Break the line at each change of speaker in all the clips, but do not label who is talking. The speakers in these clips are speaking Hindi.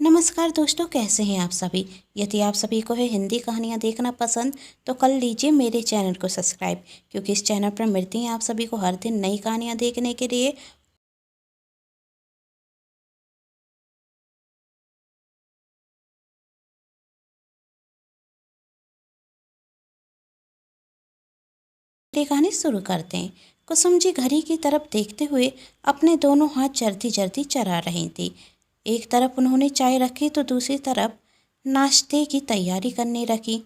नमस्कार दोस्तों, कैसे हैं आप सभी। यदि आप सभी को है हिंदी कहानियाँ देखना पसंद तो कर लीजिए मेरे चैनल को सब्सक्राइब, क्योंकि इस चैनल पर मिलती हैं आप सभी को हर दिन नई कहानियाँ देखने के लिए। ये कहानी शुरू करते हैं। कुसुम जी घड़ी की तरफ देखते हुए अपने दोनों हाथ जल्दी जल्दी चला रही थी। एक तरफ उन्होंने चाय रखी तो दूसरी तरफ नाश्ते की तैयारी करने रखी।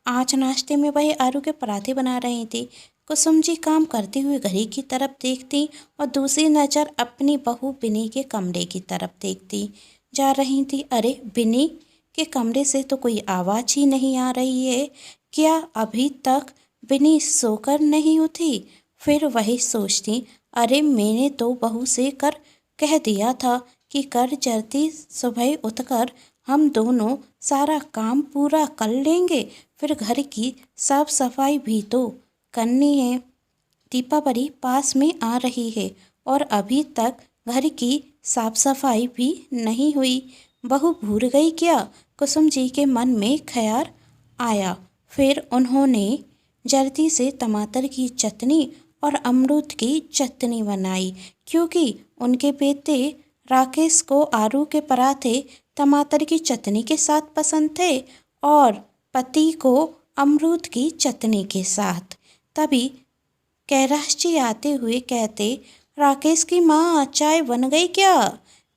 आज नाश्ते में वह आलू के पराठे बना रही थी। कुसुम जी काम करते हुए घड़ी की तरफ देखती और दूसरी नज़र अपनी बहू बिनी के कमरे की तरफ देखती जा रही थी। अरे, बिनी के कमरे से तो कोई आवाज़ ही नहीं आ रही है। क्या अभी तक बिनी सोकर नहीं उठी? फिर वही सोचती, अरे मैंने तो बहू से कह दिया था कि कर जल्दी सुबह उठकर हम दोनों सारा काम पूरा कर लेंगे। फिर घर की साफ सफाई भी तो करनी है। दीपावली पास में आ रही है और अभी तक घर की साफ सफाई भी नहीं हुई। बहू भूल गई क्या? कुसुम जी के मन में ख्याल आया। फिर उन्होंने जल्दी से टमाटर की चटनी और अमरूद की चटनी बनाई, क्योंकि उनके बेटे राकेश को आलू के पराठे टमाटर की चटनी के साथ पसंद थे और पति को अमरूद की चटनी के साथ। तभी कैलाश जी आते हुए कहते, राकेश की माँ चाय बन गई क्या?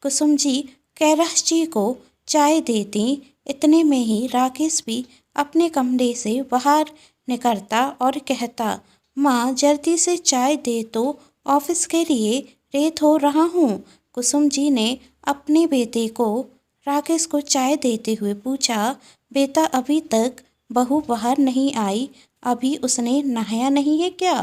कुसुम जी कैलाश जी को चाय देती। इतने में ही राकेश भी अपने कमरे से बाहर निकलता और कहता, माँ जल्दी से चाय दे तो ऑफिस के लिए लेट हो रहा हूँ। कुसुम जी ने अपने बेटे को राकेश को चाय देते हुए पूछा, बेटा अभी तक बहू बाहर नहीं आई, अभी उसने नहाया नहीं है क्या?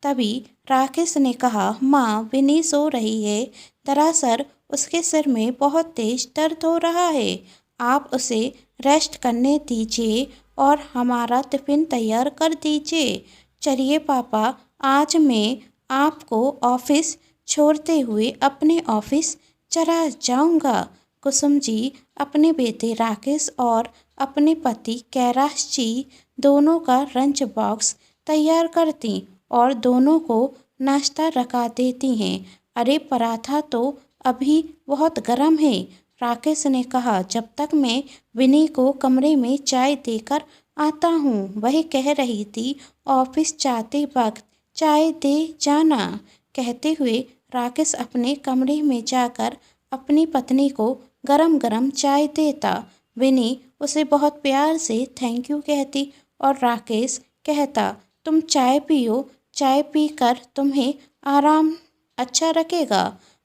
तभी राकेश ने कहा, माँ बिनी सो रही है, दरअसल उसके सिर में बहुत तेज दर्द हो रहा है, आप उसे रेस्ट करने दीजिए और हमारा टिफ़िन तैयार कर दीजिए। चलिए पापा, आज मैं आपको ऑफिस छोड़ते हुए अपने ऑफिस चला जाऊंगा। कुसुम जी अपने बेटे राकेश और अपने पति कैलाश जी दोनों का लंच बॉक्स तैयार करती और दोनों को नाश्ता रखा देती हैं। अरे, पराठा तो अभी बहुत गर्म है, राकेश ने कहा जब तक मैं विनी को कमरे में चाय देकर आता हूँ। वह कह रही थी, ऑफिस जाते वक्त चाय दे जाना। कहते हुए राकेश अपने कमरे में जाकर अपनी पत्नी को गरम गरम चाय देता। विनी उसे बहुत प्यार से थैंक यू कहती और राकेश कहता, तुम चाय पियो, चाय पीकर तुम्हें आराम अच्छा रखेगा।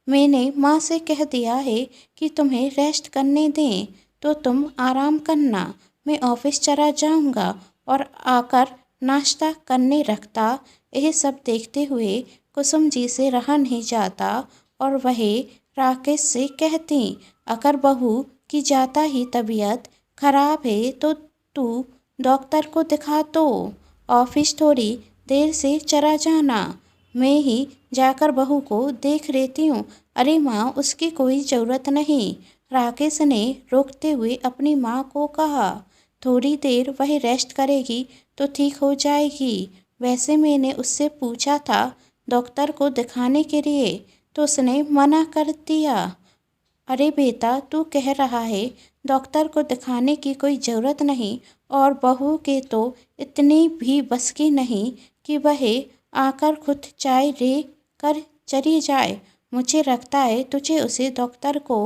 मैंने माँ से कह दिया है कि तुम्हें रेस्ट करने दें, तो तुम आराम करना। मैं ऑफिस चला जाऊँगा और आकर नाश्ता करने रखता। यह सब देखते हुए कुसुम जी से रहा नहीं जाता और वह राकेश से कहती, अगर बहू की ज़्यादा ही तबीयत खराब है तो तू डॉक्टर को दिखा दो, ऑफिस थोड़ी देर से चला जाना, मैं ही जाकर बहू को देख लेती हूँ। अरे माँ, उसकी कोई ज़रूरत नहीं, राकेश ने रोकते हुए अपनी माँ को कहा, थोड़ी देर वह रेस्ट करेगी तो ठीक हो जाएगी। वैसे मैंने उससे पूछा था डॉक्टर को दिखाने के लिए, तो उसने मना कर दिया। अरे बेटा, तू कह रहा है डॉक्टर को दिखाने की कोई ज़रूरत नहीं, और बहू के तो इतनी भी बस की नहीं कि वह आकर खुद चाय ले कर चली जाए। मुझे लगता है तुझे उसे डॉक्टर को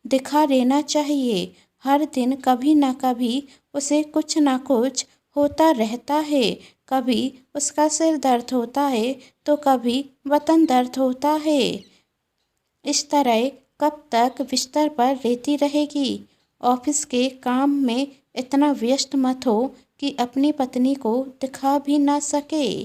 दिखा लेना चाहिए। हर दिन कभी ना कभी उसे कुछ ना कुछ होता रहता है, कभी उसका सिर दर्द होता है तो कभी बदन दर्द होता है। इस तरह कब तक बिस्तर पर लेटी रहेगी? ऑफिस के काम में इतना व्यस्त मत हो कि अपनी पत्नी को दिखा भी ना सके।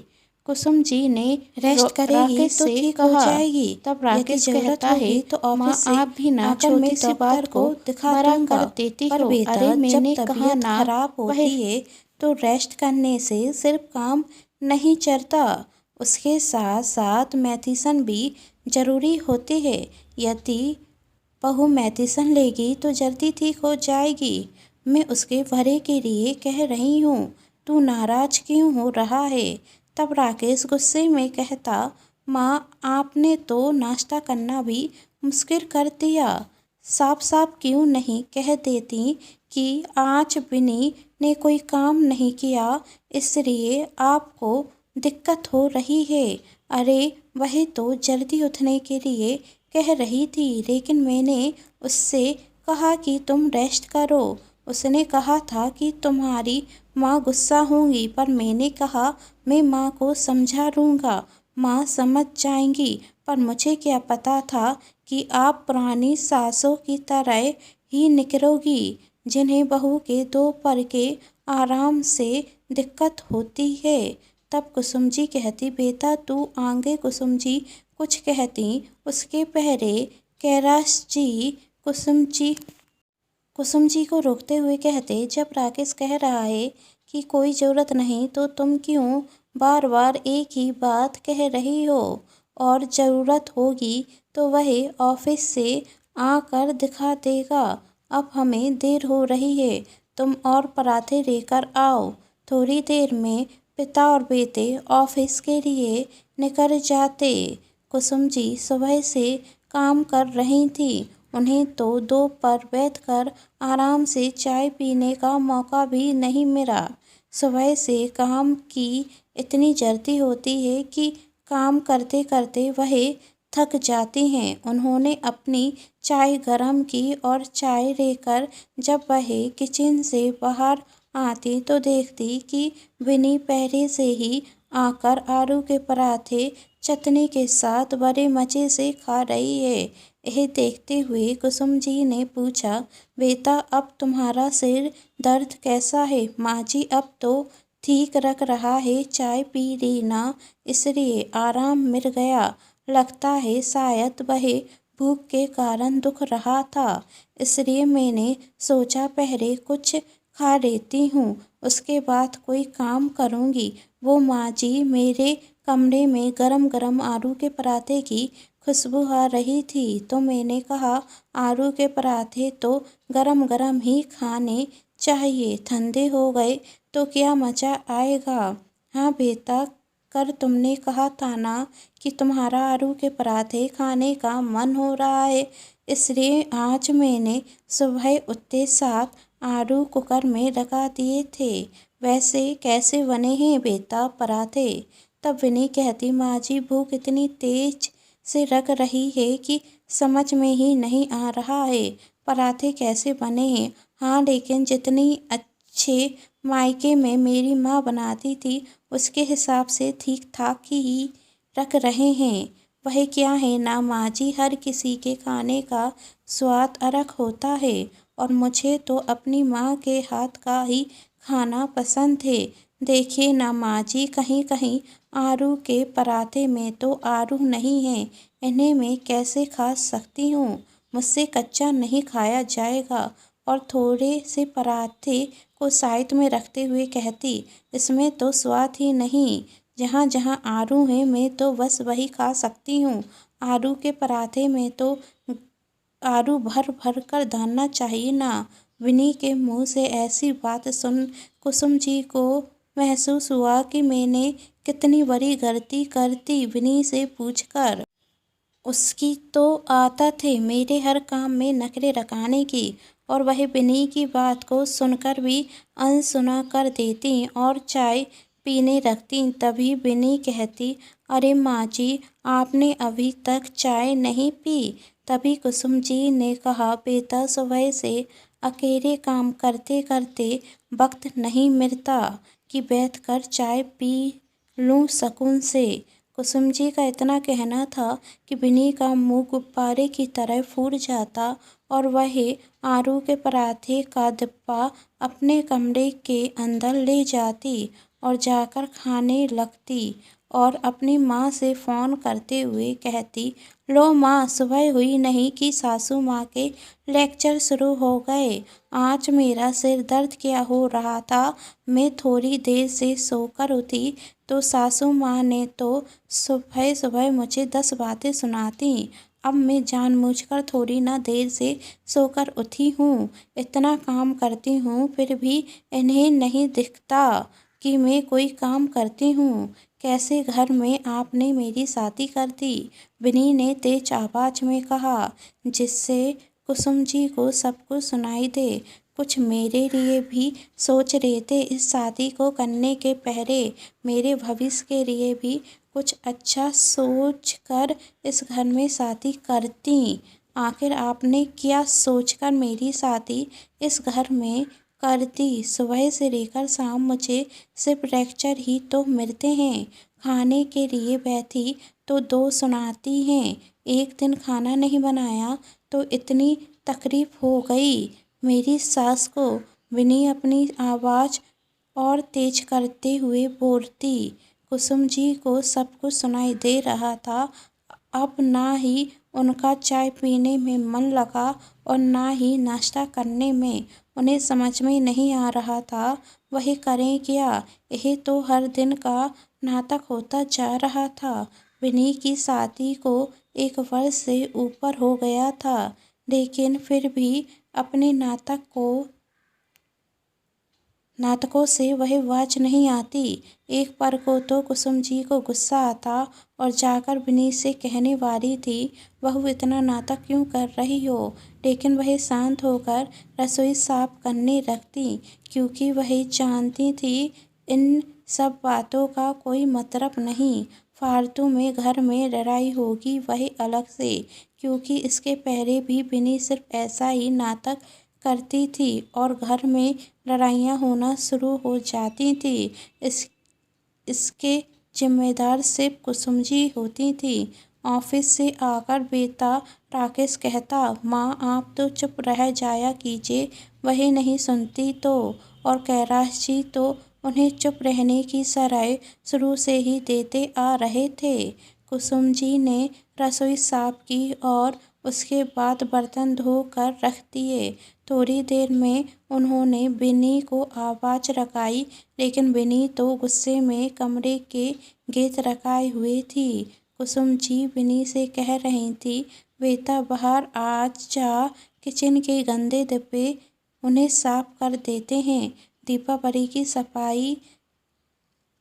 कुसुम जी ने
रेस्ट करेगी तो ठीक हो जाएगी।
तब राकेश कहता है,
तो
माँ आप भी ना छोटी सी बात को बड़ा कर देती हो। अरे मैंने कहा ना,
खराब होती है
तो रेस्ट करने से सिर्फ काम नहीं चलता, उसके साथ साथ मेडिसिन भी ज़रूरी होती है। यदि बहू मेडिसिन लेगी तो जल्दी ठीक हो जाएगी। मैं उसके भले के लिए कह रही हूँ, तू नाराज क्यों हो रहा है? तब राकेश गुस्से में कहता, माँ आपने तो नाश्ता करना भी मुश्किल कर दिया। साफ साफ क्यों नहीं कह देती कि आज बिनी ने कोई काम नहीं किया इसलिए आपको दिक्कत हो रही है। अरे वही तो जल्दी उठने के लिए कह रही थी, लेकिन मैंने उससे कहा कि तुम रेस्ट करो। उसने कहा था कि तुम्हारी माँ गुस्सा होंगी, पर मैंने कहा मैं माँ को समझा लूँगा, माँ समझ जाएंगी। पर मुझे क्या पता था कि आप पुरानी सासों की तरह ही निकलोगी, जिन्हें बहू के दो पर के आराम से दिक्कत होती है। तब कुसुम जी कहती, बेटा तू आगे। कुसुम जी कुछ कहती, उसके पहले कैलाश जी कुसुम जी को रोकते हुए कहते, जब राकेश कह रहा है कि कोई ज़रूरत नहीं तो तुम क्यों बार बार एक ही बात कह रही हो? और ज़रूरत होगी तो वह ऑफिस से आकर दिखा देगा। अब हमें देर हो रही है, तुम और पराठे लेकर आओ। थोड़ी देर में पिता और बेटे ऑफिस के लिए निकल जाते। कुसुम जी सुबह से काम कर रही थी, उन्हें तो दोपहर बैठकर आराम से चाय पीने का मौका भी नहीं मिला। सुबह से काम की इतनी जल्दी होती है कि काम करते करते वह थक जाती हैं। उन्होंने अपनी चाय गर्म की और चाय लेकर जब वह किचन से बाहर आती तो देखती कि विनी पहले से ही आकर आलू के पराठे चटनी के साथ बड़े मज़े से खा रही है। यह देखते हुए कुसुम जी ने पूछा, बेटा अब तुम्हारा सिर दर्द कैसा है? माँ जी अब तो ठीक रख रहा है, चाय पी ली ना इसलिए आराम मिल गया। लगता है शायद वह भूख के कारण दुख रहा था, इसलिए मैंने सोचा पहले कुछ खा लेती हूँ, उसके बाद कोई काम करूँगी। वो माँ जी मेरे कमरे में गरम गरम आलू के पराठे की खुशबू आ रही थी तो मैंने कहा आलू के पराठे तो गरम गरम ही खाने चाहिए, ठंडे हो गए तो क्या मज़ा आएगा। हाँ बेटा, कर तुमने कहा था ना कि तुम्हारा आलू के पराठे खाने का मन हो रहा है, इसलिए आज मैंने सुबह उठते साथ आलू कुकर में लगा दिए थे। वैसे कैसे बने हैं बेटा पराठे? तब विनी कहती, माँ जी भूख इतनी तेज से लग रही है कि समझ में ही नहीं आ रहा है पराठे कैसे बने हैं। हाँ लेकिन जितनी अच्छे मायके में मेरी माँ बनाती थी उसके हिसाब से ठीक ठाक ही रख रहे हैं। वह क्या है ना माँ जी, हर किसी के खाने का स्वाद अलग होता है और मुझे तो अपनी माँ के हाथ का ही खाना पसंद है। देखिए ना माँ जी, कहीं कहीं आलू के पराठे में तो आलू नहीं है, इन्हें मैं कैसे खा सकती हूँ? मुझसे कच्चा नहीं खाया जाएगा। और थोड़े से पराठे को साइड में रखते हुए कहती, इसमें तो स्वाद ही नहीं, जहाँ जहाँ आलू है मैं तो बस वही खा सकती हूँ। आलू के पराठे में तो आलू भर भर कर डालना चाहिए ना। विनी के मुंह से ऐसी बात सुन कुसुम जी को महसूस हुआ कि मैंने कितनी बड़ी गलती कर दी विनी से पूछकर। उसकी तो आदत है मेरे हर काम में नखरे रखाने की, और वह विनी की बात को सुनकर भी अनसुना कर देती और चाय पीने लगती। तभी विनी कहती, अरे माँ जी आपने अभी तक चाय नहीं पी? तभी कुसुम जी ने कहा, बेटा सुबह से अकेले काम करते करते वक्त नहीं मिलता कि बैठकर चाय पी लूँ सुकून से। कुसुम जी का इतना कहना था कि विनी का मुंह गुब्बारे की तरह फूट जाता और वह आलू के पराठे का डिब्बा अपने कमरे के अंदर ले जाती और जाकर खाने लगती और अपनी माँ से फ़ोन करते हुए कहती, लो माँ सुबह हुई नहीं कि सासू माँ के लेक्चर शुरू हो गए। आज मेरा सिर दर्द क्या हो रहा था, मैं थोड़ी देर से सोकर उठी तो सासू माँ ने तो सुबह सुबह मुझे 10 बातें सुनाती। अब मैं जानबूझकर थोड़ी ना देर से सोकर उठी हूँ। इतना काम करती हूँ फिर भी इन्हें नहीं दिखता कि मैं कोई काम करती हूँ। कैसे घर में आपने मेरी शादी कर दी? विनी ने तेज आवाज में कहा, जिससे कुसुम जी को सब कुछ सुनाई दे। कुछ मेरे लिए भी सोच रहे थे इस शादी को करने के पहले, मेरे भविष्य के लिए भी कुछ अच्छा सोचकर इस घर में शादी करती। आखिर आपने क्या सोचकर मेरी शादी इस घर में कर दी? सुबह से लेकर शाम मुझे सिर्फ लेक्चर ही तो मिलते हैं। खाने के लिए बैठी तो दो सुनाती हैं। एक दिन खाना नहीं बनाया तो इतनी तकलीफ हो गई मेरी सास को। विनी अपनी आवाज़ और तेज करते हुए बोलती। कुसुम जी को सब कुछ सुनाई दे रहा था। अब ना ही उनका चाय पीने में मन लगा और ना ही नाश्ता करने में। उन्हें समझ में नहीं आ रहा था वह करें क्या। यह तो हर दिन का नाटक होता जा रहा था। विनी की शादी को 1 वर्ष से ऊपर हो गया था, लेकिन फिर भी अपने नाटकों से वह बाज नहीं आती। एक बार को तो कुसुम जी को गुस्सा आता और जाकर विनी से कहने वाली थी, बहू इतना नाटक क्यों कर रही हो? लेकिन वह शांत होकर रसोई साफ करने लगती, क्योंकि वह जानती थी इन सब बातों का कोई मतलब नहीं। फालतू में घर में लड़ाई होगी वह अलग से, क्योंकि इसके पहले भी विनी सिर्फ ऐसा ही नाटक करती थी और घर में लड़ाइयाँ होना शुरू हो जाती थी। इसके जिम्मेदार सिर्फ कुसुम जी होती थी। ऑफिस से आकर बेटा राकेश कहता, माँ आप तो चुप रह जाया कीजिए, वही नहीं सुनती तो। और कैलाश जी तो उन्हें चुप रहने की सलाह शुरू से ही देते आ रहे थे। कुसुम जी ने रसोई साफ की और उसके बाद बर्तन धो कर रख दिए। थोड़ी देर में उन्होंने विनी को आवाज़ लगाई, लेकिन विनी तो गुस्से में कमरे के गेट लगाए हुए थी। कुसुम जी विनी से कह रही थी, बेटा बाहर आज जा, किचन के गंदे डिब्बे उन्हें साफ कर देते हैं। दीपावली की सफाई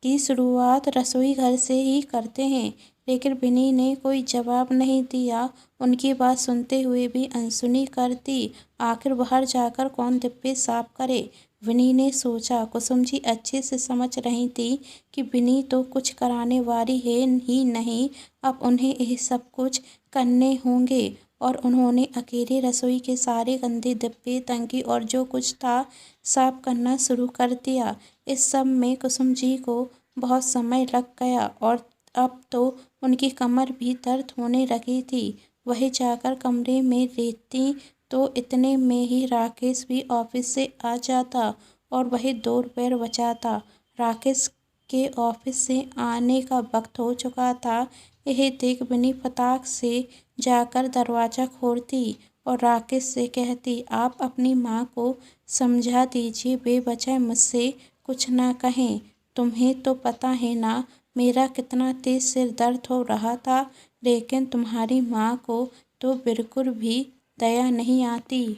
की शुरुआत रसोई घर से ही करते हैं। लेकिन विनी ने कोई जवाब नहीं दिया। उनकी बात सुनते हुए भी अनसुनी कर दी। आखिर बाहर जाकर कौन डिब्बे साफ करे? विनी ने सोचा। कुसुम जी अच्छे से समझ रही थी कि विनी तो कुछ कराने वाली है ही नहीं, अब उन्हें यह सब कुछ करने होंगे। और उन्होंने अकेले रसोई के सारे गंदे डिब्बे, टंकी और जो कुछ था साफ करना शुरू कर दिया। इस सब में कुसुम जी को बहुत समय लग गया और अब तो उनकी कमर भी दर्द होने लगी थी। वह जाकर कमरे में लेटती तो इतने में ही राकेश भी ऑफिस से आ जाता और वह डोरबेल बजाता। राकेश के ऑफिस से आने का वक्त हो चुका था। यह देख विनी फटाक से जाकर दरवाज़ा खोलती और राकेश से कहती, आप अपनी माँ को समझा दीजिए, बेवजह मुझसे कुछ ना कहें। तुम्हें तो पता है ना मेरा कितना तेज सिर दर्द हो रहा था, लेकिन तुम्हारी माँ को तो बिल्कुल भी दया नहीं आती।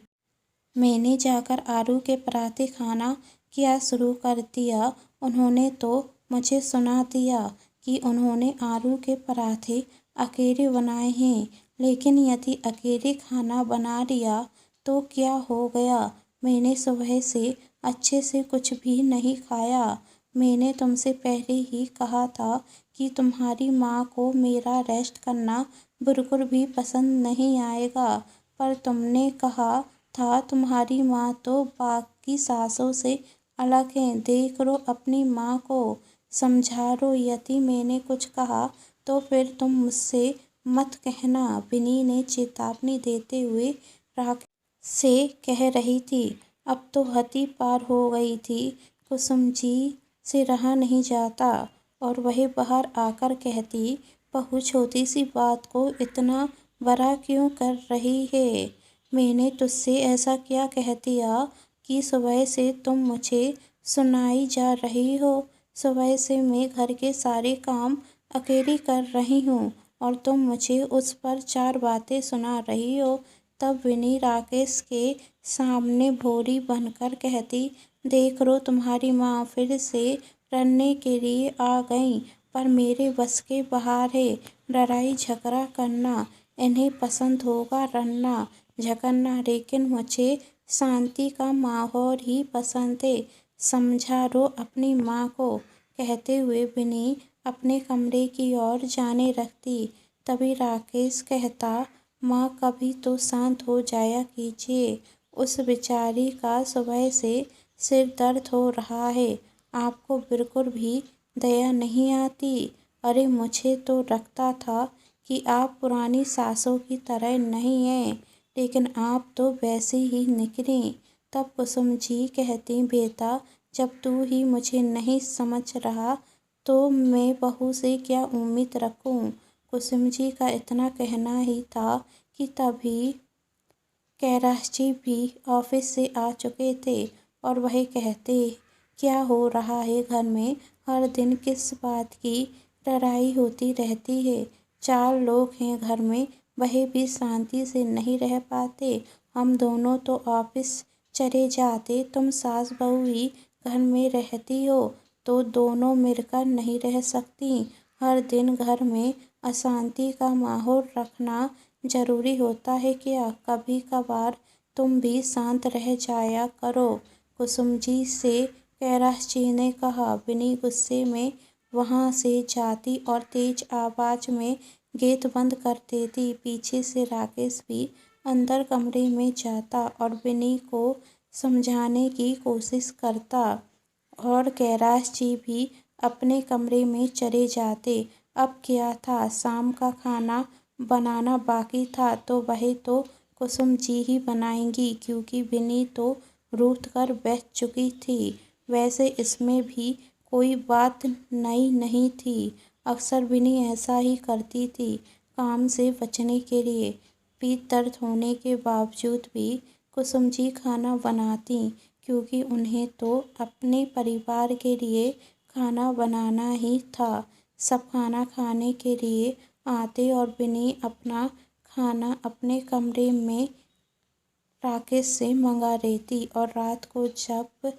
मैंने जाकर आलू के पराठे खाना किया शुरू कर दिया। उन्होंने तो मुझे सुना दिया कि उन्होंने आलू के पराठे अकेले बनाए हैं, लेकिन यदि अकेले खाना बना लिया तो क्या हो गया? मैंने सुबह से अच्छे से कुछ भी नहीं खाया। मैंने तुमसे पहले ही कहा था कि तुम्हारी माँ को मेरा रेस्ट करना बिल्कुल भी पसंद नहीं आएगा, पर तुमने कहा था तुम्हारी माँ तो बाकी सासों से अलग है। देख लो अपनी माँ को, समझा लो। यदि मैंने कुछ कहा तो फिर तुम मुझसे मत कहना, विनी ने चेतावनी देते हुए राकेश से कह रही थी। अब तो हद ही पार हो गई थी। कुसुम जी से रहा नहीं जाता और वह बाहर आकर कहती, बहू छोटी सी बात को इतना बड़ा क्यों कर रही है? मैंने तुझसे ऐसा क्या कह दिया कि सुबह से तुम मुझे सुनाई जा रही हो? सुबह से मैं घर के सारे काम अकेली कर रही हूँ और तुम मुझे उस पर 4 बातें सुना रही हो। तब विनी राकेश के सामने भौरी बनकर कहती, देख लो तुम्हारी माँ फिर से रड़ने के लिए आ गईं, पर मेरे बस के बाहर है। लड़ाई झगड़ा करना इन्हें पसंद होगा, रड़ना झगड़ना लेकिन मुझे शांति का माहौल ही पसंद है। समझा लो अपनी माँ को। कहते हुए विनी अपने कमरे की ओर जाने लगती। तभी राकेश कहता, माँ कभी तो शांत हो जाया कीजिए। उस बेचारी का सुबह से सिर दर्द हो रहा है, आपको बिल्कुल भी दया नहीं आती। अरे मुझे तो लगता था कि आप पुरानी सासों की तरह नहीं हैं, लेकिन आप तो वैसी ही निकली। तब कुसुम जी कहती, बेटा जब तू ही मुझे नहीं समझ रहा तो मैं बहू से क्या उम्मीद रखूं। कुसुम जी का इतना कहना ही था कि तभी कैलाश जी भी ऑफिस से आ चुके थे और वह कहते, क्या हो रहा है घर में, हर दिन किस बात की लड़ाई होती रहती है। 4 लोग हैं घर में, वह भी शांति से नहीं रह पाते। हम दोनों तो ऑफिस चले जाते, तुम सास बहू ही घर में रहती हो तो दोनों मिलकर नहीं रह सकती। हर दिन घर में अशांति का माहौल रखना जरूरी होता है क्या। कभी कभार तुम भी शांत रह जाया करो। कुसुम जी से कैलाश जी ने कहा। विनी गुस्से में वहाँ से जाती और तेज आवाज में गेट बंद कर देती। पीछे से राकेश भी अंदर कमरे में जाता और विनी को समझाने की कोशिश करता और कैलाश जी भी अपने कमरे में चले जाते। अब क्या था, शाम का खाना बनाना बाकी था तो वह तो कुसुम जी ही बनाएंगी, क्योंकि विनी तो रूठ कर बैठ चुकी थी। वैसे इसमें भी कोई बात नई नहीं थी, अक्सर विनी ऐसा ही करती थी। काम से बचने के लिए पीठ दर्द होने के बावजूद भी कुसुम जी खाना बनाती, क्योंकि उन्हें तो अपने परिवार के लिए खाना बनाना ही था। सब खाना खाने के लिए आते और विनी अपना खाना अपने कमरे में राकेश से मंगा लेती और रात को जब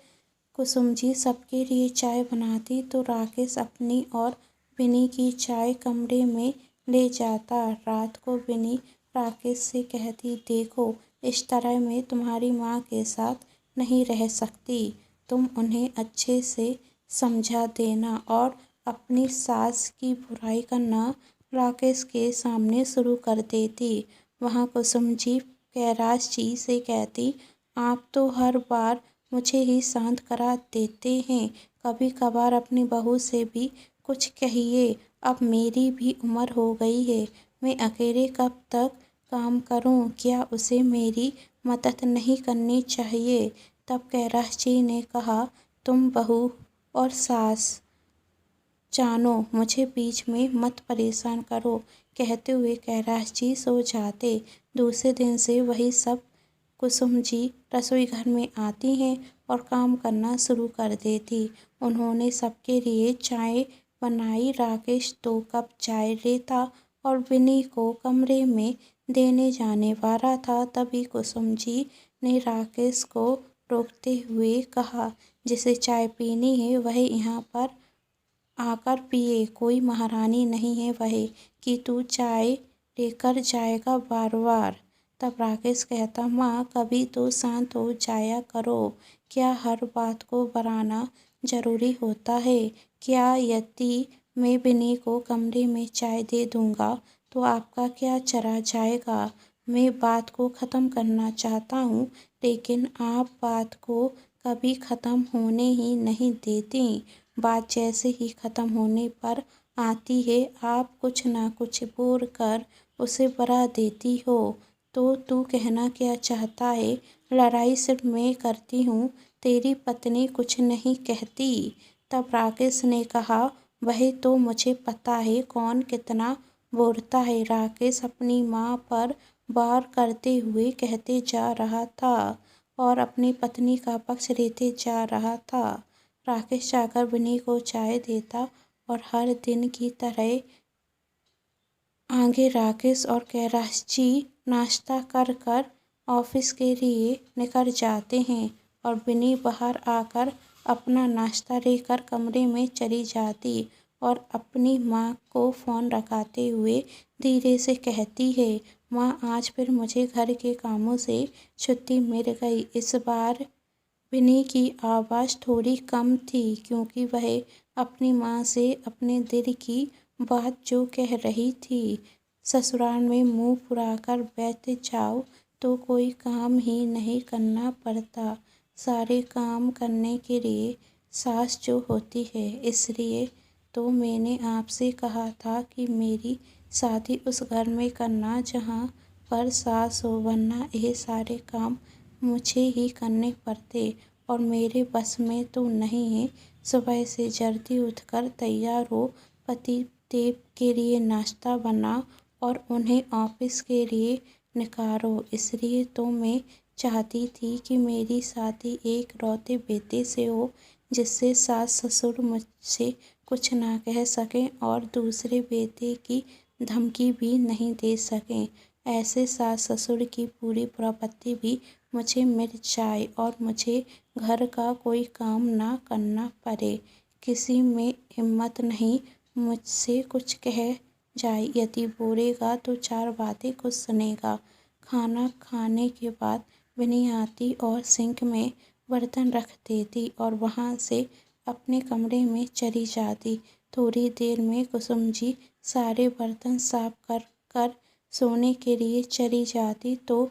कुसुम जी सबके लिए चाय बनाती तो राकेश अपनी और विनी की चाय कमरे में ले जाता। रात को विनी राकेश से कहती, देखो इस तरह मैं तुम्हारी माँ के साथ नहीं रह सकती, तुम उन्हें अच्छे से समझा देना। और अपनी सास की बुराई करना राकेश के सामने शुरू कर देती। वहाँ कुसुम जी कैलाश जी से कहती, आप तो हर बार मुझे ही शांत करा देते हैं, कभी कभार अपनी बहू से भी कुछ कहिए। अब मेरी भी उम्र हो गई है, मैं अकेले कब तक काम करूं, क्या उसे मेरी मदद नहीं करनी चाहिए। तब कैलाश जी ने कहा, तुम बहू और सास जानो, मुझे बीच में मत परेशान करो। कहते हुए कैलाश जी सो जाते। दूसरे दिन से वही सब कुसुम जी रसोई घर में आती हैं और काम करना शुरू कर देती। उन्होंने सबके लिए चाय बनाई। राकेश 2 कप चाय लेता और विनी को कमरे में देने जाने वाला था। तभी कुसुम जी ने राकेश को रोकते हुए कहा, जिसे चाय पीनी है वह यहाँ पर आकर पिए, कोई महारानी नहीं है वह कि तू चाय लेकर जाएगा बार बार। तब राकेश कहता, माँ कभी तो शांत हो जाया करो, क्या हर बात को बढ़ाना जरूरी होता है। क्या यदि मैं विनी को कमरे में चाय दे दूँगा तो आपका क्या चला जाएगा। मैं बात को ख़त्म करना चाहता हूँ, लेकिन आप बात को कभी ख़त्म होने ही नहीं देती। बात जैसे ही ख़त्म होने पर आती है, आप कुछ ना कुछ बोल कर उसे बढ़ा देती हो। तो तू कहना क्या चाहता है, लड़ाई सिर्फ मैं करती हूँ, तेरी पत्नी कुछ नहीं कहती। तब राकेश ने कहा, वही तो मुझे पता है कौन कितना बोलता है। राकेश अपनी माँ पर वार करते हुए कहते जा रहा था और अपनी पत्नी का पक्ष लेते जा रहा था। राकेश जाकर विनी को चाय देता और हर दिन की तरह आगे राकेश और कैलाश जी नाश्ता कर कर ऑफिस के लिए निकल जाते हैं और बिन्नी बाहर आकर अपना नाश्ता लेकर कमरे में चली जाती और अपनी माँ को फ़ोन रखाते हुए धीरे से कहती है, माँ आज फिर मुझे घर के कामों से छुट्टी मिल गई। इस बार बिन्नी की आवाज़ थोड़ी कम थी क्योंकि वह अपनी माँ से अपने दिल की बात जो कह रही थी। ससुराल में मुंह फुलाकर बैठ जाओ तो कोई काम ही नहीं करना पड़ता। सारे काम करने के लिए सास जो होती है, इसलिए तो मैंने आपसे कहा था कि मेरी शादी उस घर में करना जहाँ पर सास हो, वरना ये सारे काम मुझे ही करने पड़ते और मेरे बस में तो नहीं है। सुबह से जल्दी उठकर तैयार हो, पति देव के लिए नाश्ता बनाओ और उन्हें ऑफिस के लिए निकालो। इसलिए तो मैं चाहती थी कि मेरी शादी एक लौते बेटे से हो जिससे सास ससुर मुझसे कुछ ना कह सकें और दूसरे बेटे की धमकी भी नहीं दे सकें। ऐसे सास ससुर की पूरी प्रॉपर्टी भी मुझे मिल जाए और मुझे घर का कोई काम ना करना पड़े। किसी में हिम्मत नहीं मुझसे कुछ कह जाए, यदि बोलेगा तो 4 बातें कुछ सुनेगा। खाना खाने के बाद बिन्नी आती और सिंक में बर्तन रख देती और वहाँ से अपने कमरे में चली जाती। थोड़ी देर में कुसुम जी सारे बर्तन साफ कर कर सोने के लिए चली जाती तो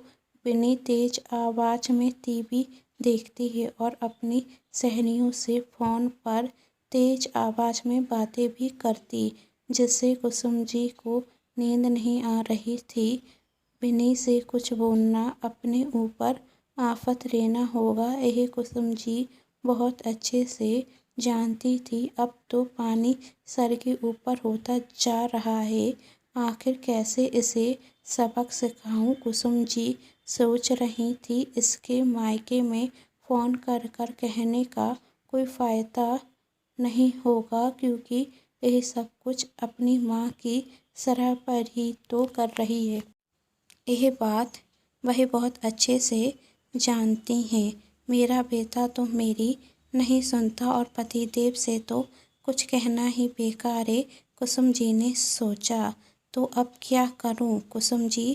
बिन्नी तेज आवाज़ में टीवी देखती है और अपनी सहेलियों से फ़ोन पर तेज आवाज़ में बातें भी करती, जिससे कुसुम जी को नींद नहीं आ रही थी। बिन्नी से कुछ बोलना अपने ऊपर आफत लेना होगा, यह कुसुम जी बहुत अच्छे से जानती थी। अब तो पानी सर के ऊपर होता जा रहा है, आखिर कैसे इसे सबक सिखाऊं, कुसुम जी सोच रही थी। इसके मायके में फ़ोन कर कर कहने का कोई फ़ायदा नहीं होगा क्योंकि यह सब कुछ अपनी माँ की सराह पर ही तो कर रही है। यह बात वह बहुत अच्छे से जानती हैं। मेरा बेटा तो मेरी नहीं सुनता और पतिदेव से तो कुछ कहना ही बेकार है, कुसुम जी ने सोचा। तो अब क्या करूं? कुसुम जी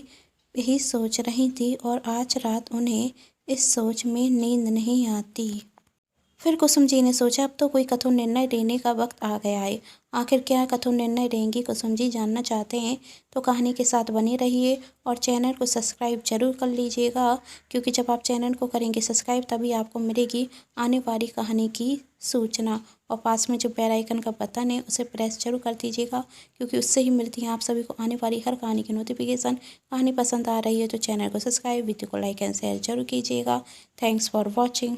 यही सोच रही थी और आज रात उन्हें इस सोच में नींद नहीं आती। फिर कुसुम जी ने सोचा अब तो कोई कठोर निर्णय लेने का वक्त आ गया है। आखिर क्या कठोर निर्णय लेंगी कुसुम जी? जानना चाहते हैं तो कहानी के साथ बने रहिए और चैनल को सब्सक्राइब जरूर कर लीजिएगा क्योंकि जब आप चैनल को करेंगे सब्सक्राइब तभी आपको मिलेगी आने वाली कहानी की सूचना। और पास में जो बेल आइकन का बटन है उसे प्रेस जरूर कर दीजिएगा क्योंकि उससे ही मिलती है आप सभी को आने वाली हर कहानी की नोटिफिकेशन। कहानी पसंद आ रही है तो चैनल को सब्सक्राइब, वीडियो को लाइक एंड शेयर जरूर कीजिएगा। Thanks for watching.